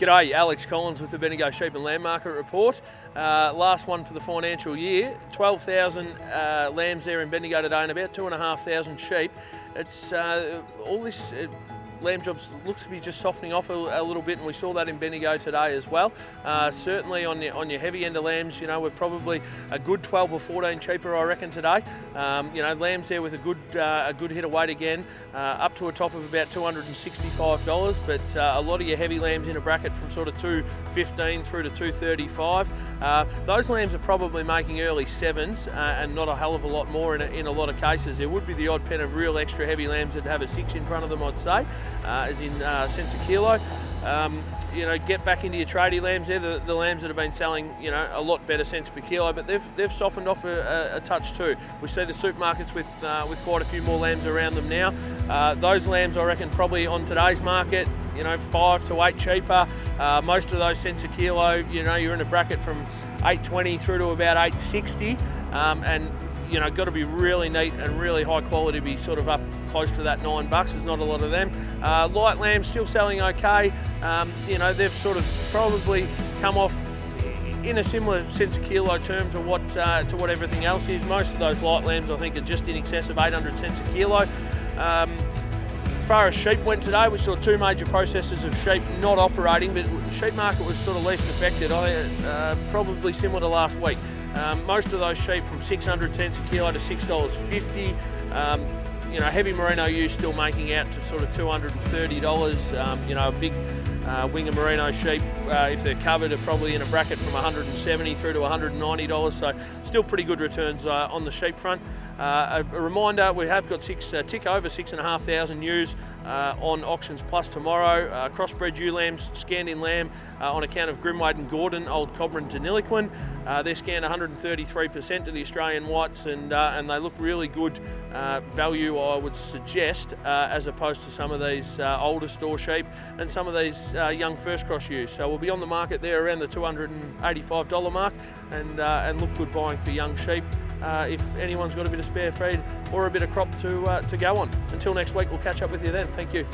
G'day, Alex Collins with the Bendigo Sheep and Lamb Market Report. Last one for the financial year. 12,000 lambs there in Bendigo today and about 2,500 sheep. It's all this lamb jobs looks to be just softening off a little bit, and we saw that in Bendigo today as well. Certainly on your heavy end of lambs, you know, we're probably a good 12 or 14 cheaper, I reckon, today. You know, lambs there with a good hit of weight again, up to a top of about $265, but a lot of your heavy lambs in a bracket from sort of $215 through to $235. Those lambs are probably making early sevens and not a hell of a lot more in a lot of cases. There would be the odd pen of real extra heavy lambs that have a 6 in front of them, I'd say. As in cents a kilo. You know, get back into your tradie lambs. They're the lambs that have been selling, you know, a lot better cents per kilo, but they've softened off a touch too. We see the supermarkets with quite a few more lambs around them now. Those lambs, I reckon, probably on today's market, you know, 5 to 8 cheaper. Most of those cents a kilo, you know, you're in a bracket from $8.20 through to about $8.60, and you know, got to be really neat and really high quality to be sort of up close to that $9. There's not a lot of them. Light lambs still selling okay. You know, they've sort of probably come off in a similar cents a kilo term to what everything else is. Most of those light lambs, I think, are just in excess of 800 cents a kilo. As far as sheep went today, we saw 2 major processors of sheep not operating, but the sheep market was sort of least affected. Probably similar to last week. Most of those sheep from 600 cents a kilo to $6.50. You know, heavy merino ewes still making out to sort of $230. You know, a big winger merino sheep, if they're covered, are probably in a bracket from $170 through to $190. So still pretty good returns on the sheep front. A reminder, we have got tick over 6,500 ewes on Auctions Plus tomorrow. Crossbred ewe lambs scanned in lamb on account of Grimwade and Gordon, Old Cobram and Deniliquin. They're scanned 133% to the Australian whites, and they look really good value, I would suggest, as opposed to some of these older store sheep and some of these young first cross ewes. So we'll be on the market there around the $285 mark, and look good buying for young sheep. If anyone's got a bit of spare feed or a bit of crop to go on. Until next week, we'll catch up with you then. Thank you.